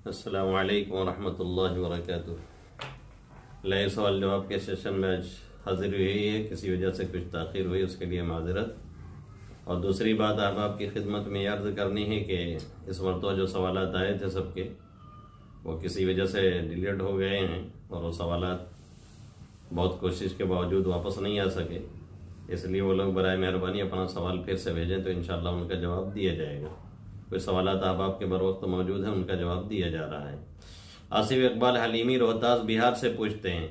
السلام علیکم ورحمۃ اللہ وبرکاتہ۔ نئے سوال جواب کے سیشن میں آج حاضر ہوئی ہے، کسی وجہ سے کچھ تاخیر ہوئی، اس کے لیے معذرت۔ اور دوسری بات آپ کی خدمت میں یہ عرض کرنی ہے کہ اس مرتبہ جو سوالات آئے تھے سب کے، وہ کسی وجہ سے ڈیلیٹ ہو گئے ہیں، اور وہ سوالات بہت کوشش کے باوجود واپس نہیں آ سکے، اس لیے وہ لوگ برائے مہربانی اپنا سوال پھر سے بھیجیں تو انشاءاللہ ان کا جواب دیا جائے گا۔ کوئی سوالات آپ کے بر وقت موجود ہیں، ان کا جواب دیا جا رہا ہے۔ آصف اقبال حلیمی روہتاس بہار سے پوچھتے ہیں،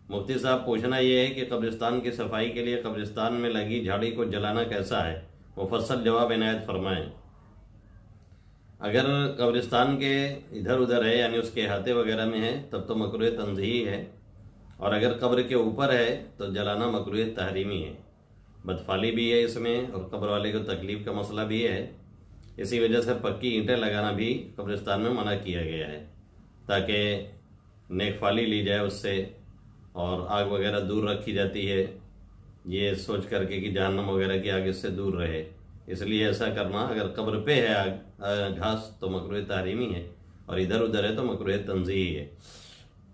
مفتی صاحب پوچھنا یہ ہے کہ قبرستان کی صفائی کے لیے قبرستان میں لگی جھاڑی کو جلانا کیسا ہے؟ مفصل جواب عنایت فرمائیں۔ اگر قبرستان کے ادھر ادھر ہے، یعنی اس کے احاطے وغیرہ میں ہے، تب تو مکروہ تنزیہی ہے، اور اگر قبر کے اوپر ہے تو جلانا مکروہ تحریمی ہے۔ بدفعلی بھی ہے اس میں، اور قبر والے کو تکلیف کا مسئلہ بھی ہے، اسی وجہ سے پکی اینٹیں لگانا بھی قبرستان میں منع کیا گیا ہے، تاکہ نیک فالی لی جائے اس سے، اور آگ وغیرہ دور رکھی جاتی ہے یہ سوچ کر کے کہ جہنم وغیرہ کی آگ اس سے دور رہے، اس لیے ایسا کرنا۔ اگر قبر پہ ہے گھاس تو مکروہ تحریمی ہے، اور ادھر ادھر ہے تو مکروہ تنزیہی ہے۔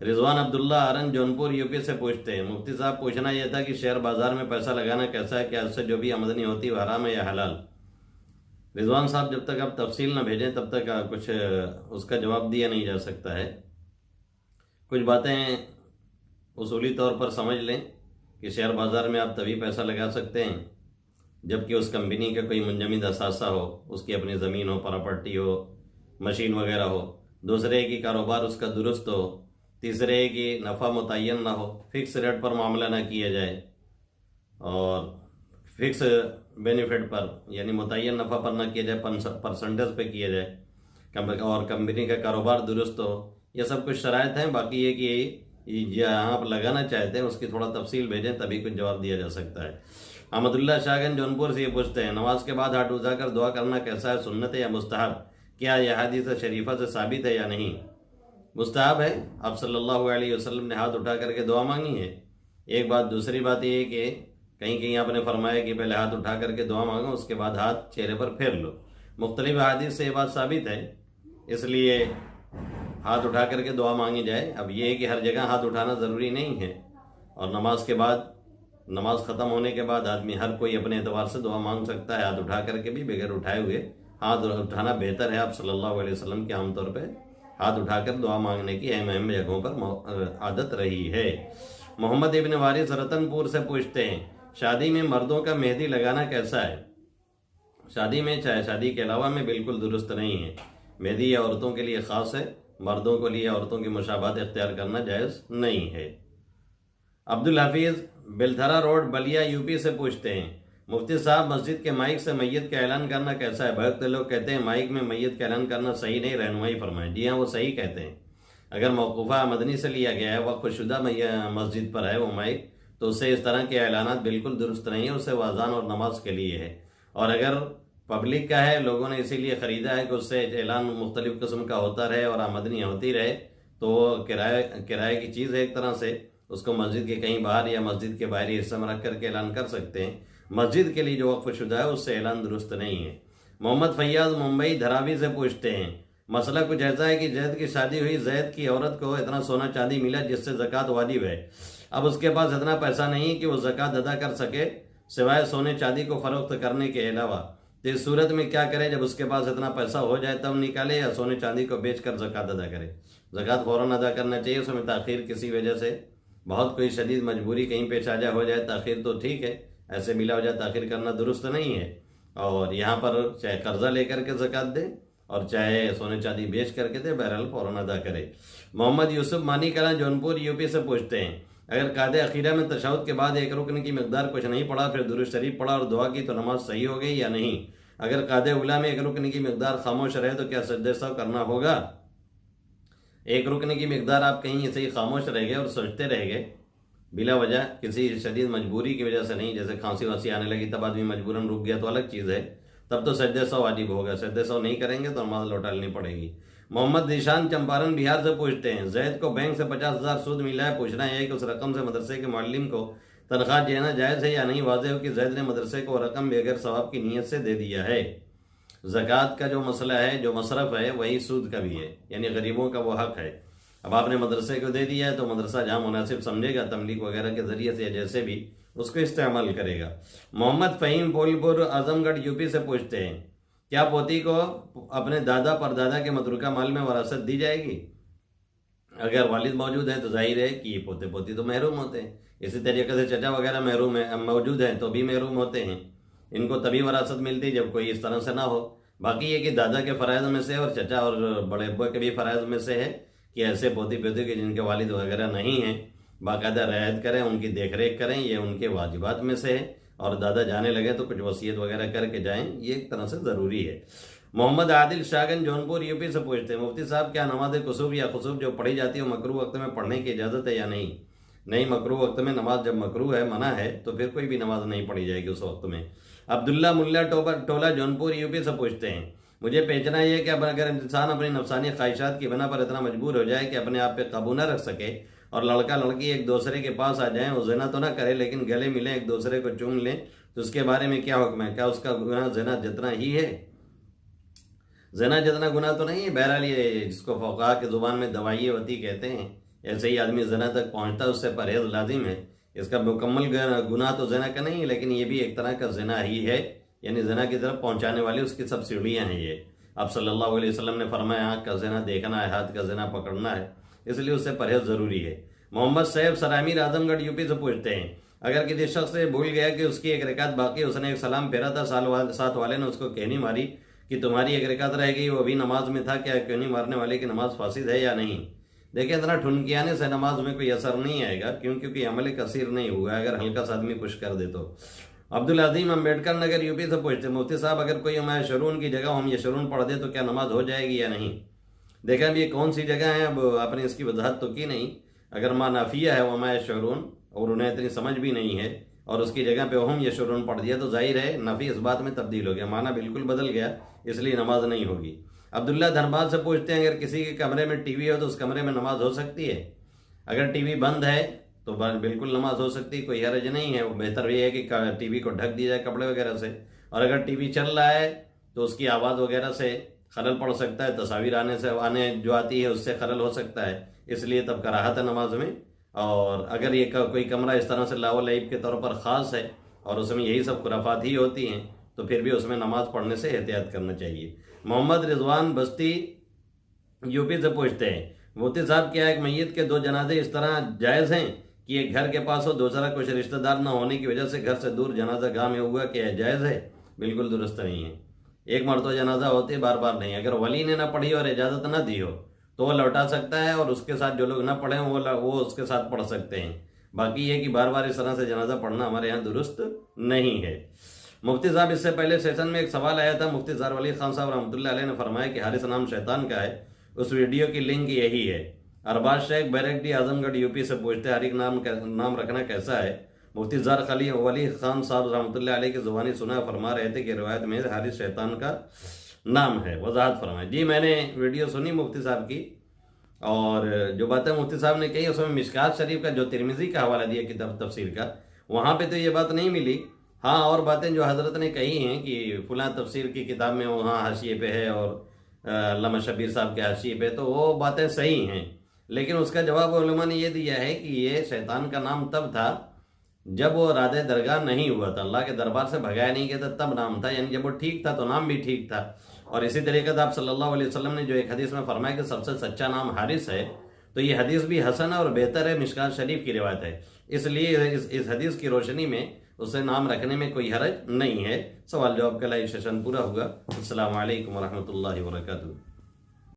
رضوان عبداللہ آرن جونپور یوپی سے پوچھتے ہیں، مفتی صاحب پوچھنا یہ تھا کہ شیئر بازار میں پیسہ لگانا کیسا ہے؟ کیا اس سے جو بھی آمدنی ہوتی ہے وہ حرام ہے یا حلال؟ رضوان صاحب جب تک آپ تفصیل نہ بھیجیں تب تک کچھ اس کا جواب دیا نہیں جا سکتا ہے۔ کچھ باتیں اصولی طور پر سمجھ لیں کہ شیئر بازار میں آپ تبھی پیسہ لگا سکتے ہیں جبکہ اس کمپنی کا کوئی منجمد اثاثہ ہو، اس کی اپنی زمین ہو، پراپرٹی ہو، مشین وغیرہ ہو، دوسرے کی کاروبار اس کا درست ہو، تیسرے کی نفع متعین نہ ہو، فکس ریٹ پر معاملہ نہ کیا جائے، اور فکس بینیفٹ پر یعنی متعین نفع پر نہ کیا جائے، پرسنٹیج پہ کیا جائے، اور کمپنی کا کاروبار درست ہو۔ یہ سب کچھ شرائط ہیں، باقی یہ کہ جہاں آپ لگانا چاہتے ہیں اس کی تھوڑا تفصیل بھیجیں تبھی کچھ جواب دیا جا سکتا ہے۔ احمد اللہ شاگن جونپور سے یہ پوچھتے ہیں، نماز کے بعد ہاتھ اٹھا کر دعا کرنا کیسا ہے؟ سنت ہے یا مستحب؟ کیا یہ حدیث شریفہ سے ثابت ہے یا نہیں؟ مستحب ہے، آپ صلی اللہ علیہ وسلم نے ہاتھ اٹھا کر کے دعا مانگی ہے، ایک بات۔ دوسری بات یہ ہے کہ کہیں آپ نے فرمایا کہ پہلے ہاتھ اٹھا کر کے دعا مانگو، اس کے بعد ہاتھ چہرے پر پھیر لو۔ مختلف احادیث سے یہ بات ثابت ہے، اس لیے ہاتھ اٹھا کر کے دعا مانگی جائے۔ اب یہ ہے کہ ہر جگہ ہاتھ اٹھانا ضروری نہیں ہے، اور نماز کے بعد، نماز ختم ہونے کے بعد آدمی ہر کوئی اپنے اعتبار سے دعا مانگ سکتا ہے، ہاتھ اٹھا کر کے بھی، بغیر اٹھائے ہوئے ہاتھ اٹھانا بہتر ہے۔ آپ صلی اللہ علیہ وسلم کے عام طور پہ ہاتھ اٹھا کر دعا مانگنے کی اہم جگہوں پر عادت رہی ہے۔ محمد ابن وارث رتن پور سے پوچھتے ہیں، شادی میں مردوں کا مہندی لگانا کیسا ہے؟ شادی میں، چاہے شادی کے علاوہ میں، بالکل درست نہیں ہے۔ مہندی عورتوں کے لیے خاص ہے، مردوں کے لیے عورتوں کی مشابہت اختیار کرنا جائز نہیں ہے۔ عبدالحفیظ بلتھرا روڈ بلیا یوپی سے پوچھتے ہیں، مفتی صاحب مسجد کے مائک سے میت کا اعلان کرنا کیسا ہے؟ بہت لوگ کہتے ہیں مائک میں میت کا اعلان کرنا صحیح نہیں، رہنمائی فرمائیں۔ جی ہاں، وہ صحیح کہتے ہیں۔ اگر موقوفہ مدنی سے لیا گیا ہے، وقف شدہ مسجد پر ہے وہ مائک، تو اس سے اس طرح کے اعلانات بالکل درست نہیں ہیں، اسے اذان اور نماز کے لیے ہے۔ اور اگر پبلک کا ہے، لوگوں نے اسی لیے خریدا ہے کہ اس سے اعلان مختلف قسم کا ہوتا رہے اور آمدنی ہوتی رہے، تو وہ کرائے کی چیز ہے ایک طرح سے، اس کو مسجد کے کہیں باہر یا مسجد کے باہری حصے میں رکھ کر کے اعلان کر سکتے ہیں۔ مسجد کے لیے جو وقف شدہ ہے اس سے اعلان درست نہیں ہے۔ محمد فیاض ممبئی دھراوی سے پوچھتے ہیں، مسئلہ کچھ ایسا ہے کہ زید کی شادی ہوئی، زید کی عورت کو اتنا سونا چاندی ملا جس سے زکوٰۃ واجب ہے، اب اس کے پاس اتنا پیسہ نہیں کہ وہ زکوٰۃ ادا کر سکے سوائے سونے چاندی کو فروخت کرنے کے علاوہ، تو اس صورت میں کیا کرے؟ جب اس کے پاس اتنا پیسہ ہو جائے تب نکالے، یا سونے چاندی کو بیچ کر زکوٰۃ ادا کرے؟ زکوٰۃ فوراً ادا کرنا چاہیے، اس میں تاخیر کسی وجہ سے، بہت کوئی شدید مجبوری کہیں پیش آ جائے، ہو جائے تاخیر تو ٹھیک ہے، ایسے بلا وجہ تاخیر کرنا درست نہیں ہے۔ اور یہاں پر چاہے قرضہ لے کر کے زکوٰۃ دے اور چاہے سونے چاندی بیچ کر کے دے، بہرحال فوراً ادا کرے۔ محمد یوسف مانی کلاں جونپور یوپی سے پوچھتے ہیں، اگر قعدہ اخیرہ میں تشہد کے بعد ایک رکن کی مقدار کچھ نہیں پڑھا، پھر درود شریف پڑھا اور دعا کی تو نماز صحیح ہو گئی یا نہیں؟ اگر قعدہ اولیٰ میں ایک رکن کی مقدار خاموش رہے تو کیا سجدہ سہو کرنا ہوگا؟ ایک رکن کی مقدار آپ کہیں ایسے ہی خاموش رہ گئے اور سوچتے رہ گئے بلا وجہ، کسی شدید مجبوری کی وجہ سے نہیں، جیسے کھانسی وانسی آنے لگی تب آدمی مجبوراً رک گیا تو الگ چیز ہے، تب تو سجدہ سہو واجب ہوگا، سجدہ سہو نہیں کریں گے تو نماز لوٹا لینی پڑے گی۔ محمد ذیشان چمپارن بہار سے پوچھتے ہیں، زید کو بینک سے 50,000 سود ملا ہے، پوچھنا یہ ہے کہ اس رقم سے مدرسے کے معلم کو تنخواہ دینا جائز ہے یا نہیں؟ واضح ہو کہ زید نے مدرسے کو وہ رقم بغیر ثواب کی نیت سے دے دیا ہے۔ زکوٰۃ کا جو مسئلہ ہے، جو مصرف ہے، وہی سود کا بھی ہے، یعنی غریبوں کا وہ حق ہے۔ اب آپ نے مدرسے کو دے دیا ہے تو مدرسہ جہاں مناسب سمجھے گا تملیغ وغیرہ کے ذریعے سے یا جیسے بھی اس کو استعمال کرے گا۔ محمد فہیم پھول پور اعظم گڑھ یو پی سے پوچھتے ہیں، کیا پوتی کو اپنے دادا پردادا کے متروکہ مال میں وراثت دی جائے گی؟ اگر والد موجود ہیں تو ظاہر ہے کہ یہ پوتے پوتی تو محروم ہوتے ہیں، اسی طریقے سے چچا وغیرہ محروم ہیں، موجود ہیں تو بھی محروم ہوتے ہیں، ان کو تبھی وراثت ملتی جب کوئی اس طرح سے نہ ہو۔ باقی یہ کہ دادا کے فرائض میں سے اور چچا اور بڑے ابا کے بھی فرائض میں سے ہے کہ ایسے پوتی پوتی کے جن کے والد وغیرہ نہیں ہیں باقاعدہ رعایت کریں، ان کی دیکھ ریکھ کریں، یہ ان کے واجبات میں سے ہے، اور دادا جانے لگے تو کچھ وصیت وغیرہ کر کے جائیں، یہ ایک طرح سے ضروری ہے۔ محمد عادل شاگن جونپور یو پی سے پوچھتے ہیں، مفتی صاحب کیا نماز کسوف یا خسوف جو پڑھی جاتی ہے وہ مکروہ وقت میں پڑھنے کی اجازت ہے یا نہیں؟ نہیں، مکروہ وقت میں نماز جب مکروہ ہے، منع ہے، تو پھر کوئی بھی نماز نہیں پڑھی جائے گی اس وقت میں۔ عبداللہ ملا ٹولہ جونپور یو پی سے پوچھتے ہیں، مجھے پہچنا یہ کہ اگر انسان اپنی نفسانی خواہشات کی بنا پر اتنا مجبور ہو جائے کہ اپنے آپ پہ قابو نہ رکھ سکے اور لڑکا لڑکی ایک دوسرے کے پاس آ جائیں، وہ زنا تو نہ کرے لیکن گلے ملیں، ایک دوسرے کو چوم لیں، تو اس کے بارے میں کیا حکم ہے؟ کیا اس کا گناہ زنا جتنا ہی ہے؟ زنا جتنا گناہ تو نہیں ہے، بہرحال یہ جس کو فقہا کی زبان میں دوائی وتی کہتے ہیں، ایسے ہی آدمی زنا تک پہنچتا ہے، اس سے پرہیز لازم ہے۔ اس کا مکمل گناہ تو زنا کا نہیں ہے، لیکن یہ بھی ایک طرح کا زنا ہی ہے، یعنی زنا کی طرف پہنچانے والی اس کی سب سیڑھیاں ہیں۔ یہ آپ صلی اللہ علیہ وسلم نے فرمایا آنکھ کا زنا دیکھنا ہے، ہاتھ کا زنا پکڑنا ہے، اس لیے اس سے پرہیز ضروری ہے۔ محمد سیف سرامیر اعظم گڑھ یو پی سے پوچھتے ہیں، اگر کسی شخص سے بھول گیا کہ اس کی ایک رکعت باقی، اس نے ایک سلام پھیرا تھا، ساتھ والے نے اس کو کہنی ماری کہ تمہاری ایک رکعت رہ گئی، وہ بھی نماز میں تھا، کیا کہنی مارنے والے کی نماز فاسد ہے یا نہیں؟ دیکھیں، اتنا ٹھنکیانے سے نماز میں کوئی اثر نہیں آئے گا، کیونکہ عمل کثیر نہیں ہوا ہے، اگر ہلکا سا آدمی پش کر دے تو۔ عبدالعظیم امبیڈکر نگر یو پی سے پوچھتے ہیں، مفتی صاحب اگر کوئی ہم یشرون کی جگہ ہم یشرون پڑھ دے تو کیا نماز ہو جائے گی یا نہیں؟ دیکھیں اب یہ کون سی جگہ ہے، اب آپ نے اس کی وضاحت تو کی نہیں۔ اگر ماں نافیہ ہے وما یشعرون اور انہیں اتنی سمجھ بھی نہیں ہے اور اس کی جگہ پہ ہم یشعرون پڑھ دیا تو ظاہر ہے نفی اس بات میں تبدیل ہو گیا، معنی بالکل بدل گیا، اس لیے نماز نہیں ہوگی۔ عبداللہ دھنباد سے پوچھتے ہیں، اگر کسی کے کمرے میں ٹی وی ہو تو اس کمرے میں نماز ہو سکتی ہے؟ اگر ٹی وی بند ہے تو بالکل نماز ہو سکتی، کوئی حرج نہیں ہے، وہ بہتر یہ ہے کہ ٹی وی کو ڈھک دیا جائے کپڑے وغیرہ سے، اور اگر ٹی وی چل رہا ہے تو اس کی آواز وغیرہ سے خلل پڑ سکتا ہے، تصاویر آنے جو آتی ہے اس سے خلل ہو سکتا ہے، اس لیے تب کراہت ہے نماز میں۔ اور اگر یہ کوئی کمرہ اس طرح سے لاو لعب کے طور پر خاص ہے اور اس میں یہی سب خرافات ہی ہوتی ہیں تو پھر بھی اس میں نماز پڑھنے سے احتیاط کرنا چاہیے۔ محمد رضوان بستی یو پی سے پوچھتے ہیں، مفتی صاحب کیا ایک میت کے 2 جنازے اس طرح جائز ہیں کہ ایک گھر کے پاس ہو، دوسرا کچھ رشتہ دار نہ ہونے کی وجہ سے گھر سے دور جنازہ گاہ میں ہوا، کیا جائز ہے؟ بالکل درست نہیں ہے، ایک مرتبہ جنازہ ہوتی ہے، بار بار نہیں۔ اگر ولی نے نہ پڑھی اور اجازت نہ دی ہو تو وہ لوٹا سکتا ہے، اور اس کے ساتھ جو لوگ نہ پڑھیں وہ اس کے ساتھ پڑھ سکتے ہیں۔ باقی یہ کہ بار بار اس طرح سے جنازہ پڑھنا ہمارے یہاں درست نہیں ہے۔ مفتی صاحب اس سے پہلے سیشن میں ایک سوال آیا تھا، مفتی زار ولی خان صاحب رحمۃ اللہ علیہ نے فرمایا کہ حارث نام شیطان کا ہے، اس ویڈیو کی لنک یہی ہے۔ ارباز شیخ بیرکٹی اعظم گڑھ یو پی سے پوچھتے ہیں، ہر ایک نام رکھنا کیسا ہے؟ مفتی زار ولی خان صاحب رحمۃ اللہ علیہ کی زبانی سنا فرما رہے تھے کہ روایت میں حارث شیطان کا نام ہے، وضاحت فرمائیں۔ جی میں نے ویڈیو سنی مفتی صاحب کی، اور جو باتیں مفتی صاحب نے کہی اس میں مشکات شریف کا جو ترمذی کا حوالہ دیا کتاب تفسیر کا، وہاں پہ تو یہ بات نہیں ملی۔ ہاں اور باتیں جو حضرت نے کہی ہیں کہ فلاں تفسیر کی کتاب میں وہاں حاشیے پہ ہے اور علامہ شبیر صاحب کے حاشیے پہ، تو وہ باتیں صحیح ہیں، لیکن اس کا جواب علماء نے یہ دیا ہے کہ یہ شیطان کا نام تب تھا جب وہ راد درگاہ نہیں ہوا تھا، اللہ کے دربار سے بھگایا نہیں گیا تھا، تب نام تھا، یعنی جب وہ ٹھیک تھا تو نام بھی ٹھیک تھا۔ اور اسی طریقے سے آپ صلی اللہ علیہ وسلم نے جو ایک حدیث میں فرمایا کہ سب سے سچا نام حارث ہے، تو یہ حدیث بھی حسن اور بہتر ہے، مشکات شریف کی روایت ہے، اس لیے اس حدیث کی روشنی میں اسے نام رکھنے میں کوئی حرج نہیں ہے۔ سوال جواب کا لائیو سیشن پورا ہوگا۔ السلام علیکم ورحمۃ اللہ وبرکاتہ۔